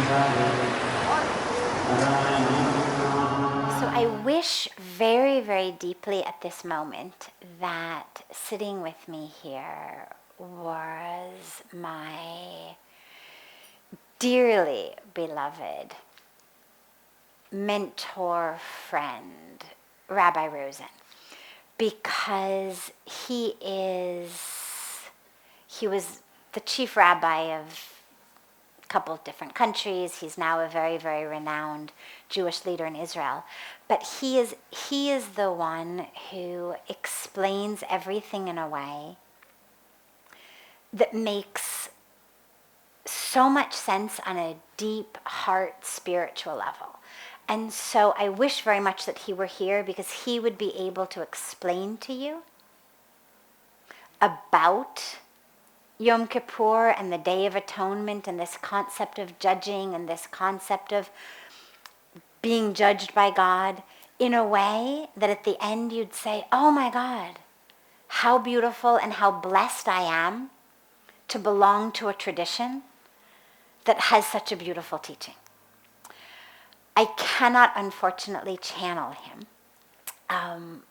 So I wish very, very deeply at this moment that sitting with me here was my dearly beloved mentor friend, Rabbi Rosen, because he was the chief rabbi of a couple of different countries. He's now a very, very renowned Jewish leader in Israel. But he is the one who explains everything in a way that makes so much sense on a deep heart spiritual level. And so I wish very much that he were here, because he would be able to explain to you about Yom Kippur and the Day of Atonement and this concept of judging and this concept of being judged by God in a way that at the end you'd say, oh my God, how beautiful and how blessed I am to belong to a tradition that has such a beautiful teaching. I cannot, unfortunately, channel him,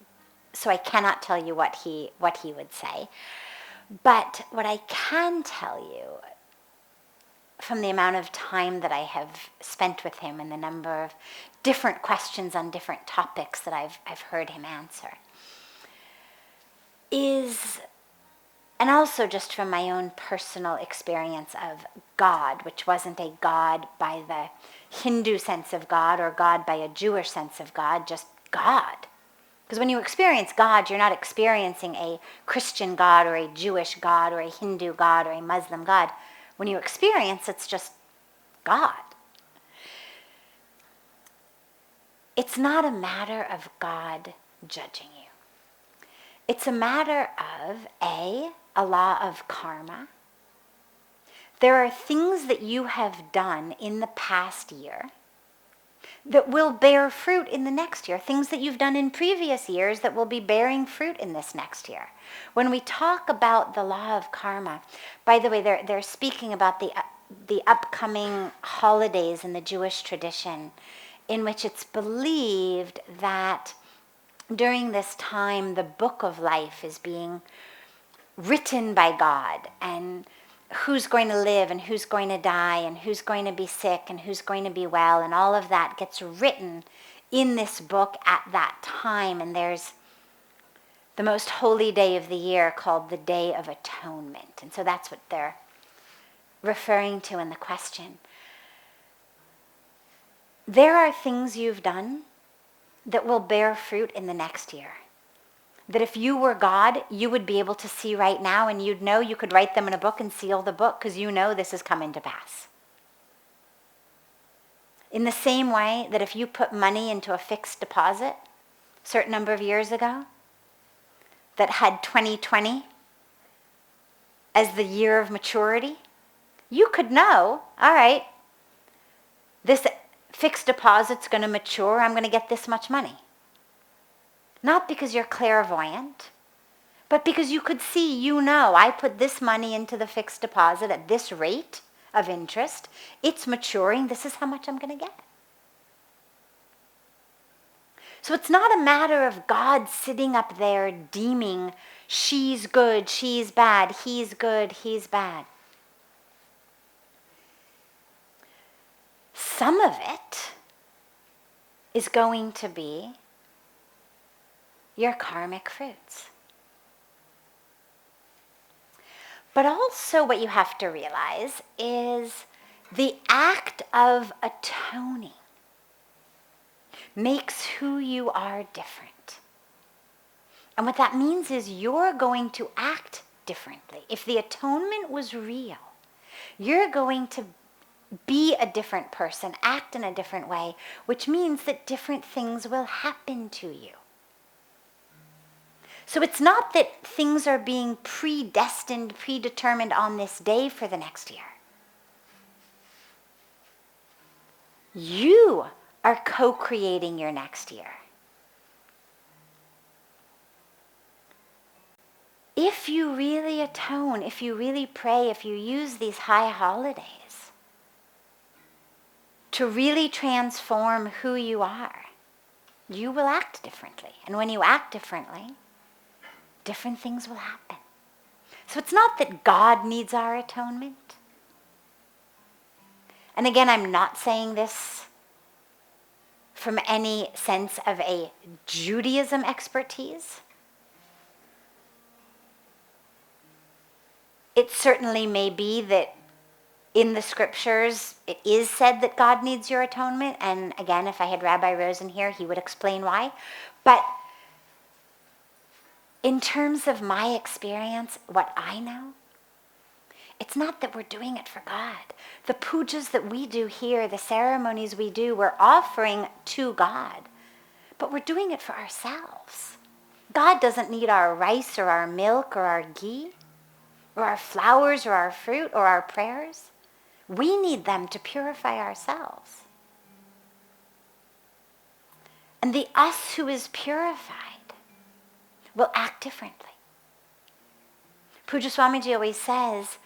so I cannot tell you what he would say. But what I can tell you, from the amount of time that I have spent with him and the number of different questions on different topics that I've heard him answer, is, and also just from my own personal experience of God, which wasn't a God by the Hindu sense of God or God by a Jewish sense of God, just God. Because when you experience God, you're not experiencing a Christian God or a Jewish God or a Hindu God or a Muslim God. When you experience, it's just God. It's not a matter of God judging you. It's a matter of a law of karma. There are things that you have done in the past year that will bear fruit in the next year, things that you've done in previous years that will be bearing fruit in this next year. When we talk about the law of karma, by the way, they're speaking about the upcoming holidays in the Jewish tradition, in which it's believed that during this time the book of life is being written by God, and who's going to live and who's going to die and who's going to be sick and who's going to be well, and all of that gets written in this book at that time. And there's the most holy day of the year called the Day of Atonement. And so that's what they're referring to in the question. There are things you've done that will bear fruit in the next year, that if you were God, you would be able to see right now, and you'd know you could write them in a book and seal the book, because you know this is coming to pass. In the same way that if you put money into a fixed deposit a certain number of years ago that had 2020 as the year of maturity, you could know, all right, this fixed deposit's going to mature, I'm going to get this much money. Not because you're clairvoyant, but because you could see, you know, I put this money into the fixed deposit at this rate of interest. It's maturing. This is how much I'm going to get. So it's not a matter of God sitting up there deeming she's good, she's bad, he's good, he's bad. Some of it is going to be your karmic fruits. But also what you have to realize is the act of atoning makes who you are different. And what that means is you're going to act differently. If the atonement was real, you're going to be a different person, act in a different way, which means that different things will happen to you. So it's not that things are being predestined, predetermined on this day for the next year. You are co-creating your next year. If you really atone, if you really pray, if you use these high holidays, to really transform who you are, you will act differently. And when you act differently, different things will happen. So it's not that God needs our atonement. And again, I'm not saying this from any sense of a Judaism expertise. It certainly may be that in the scriptures, it is said that God needs your atonement. And again, if I had Rabbi Rosen here, he would explain why. But in terms of my experience, what I know, it's not that we're doing it for God. The pujas that we do here, the ceremonies we do, we're offering to God. But we're doing it for ourselves. God doesn't need our rice or our milk or our ghee or our flowers or our fruit or our prayers. We need them to purify ourselves. And the us who is purified will act differently. Puja Swamiji always says,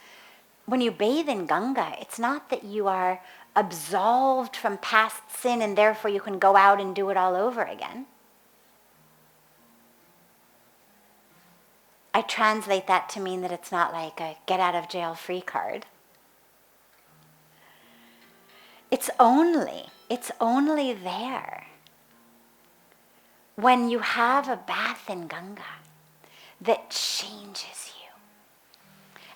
when you bathe in Ganga, it's not that you are absolved from past sin and therefore you can go out and do it all over again. I translate that to mean that it's not like a get out of jail free card. It's only there when you have a bath in Ganga that changes you.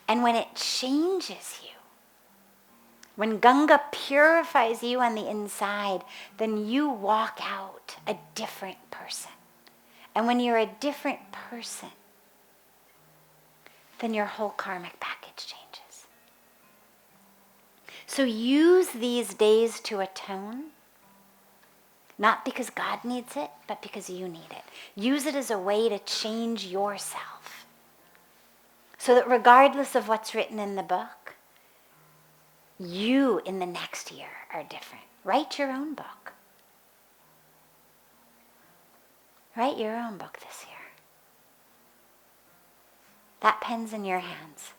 And when it changes you, when Ganga purifies you on the inside, then you walk out a different person. And when you're a different person, then your whole karmic package changes. So use these days to atone, not because God needs it, but because you need it. Use it as a way to change yourself. So that regardless of what's written in the book, you in the next year are different. Write your own book. Write your own book this year. That pen's in your hands.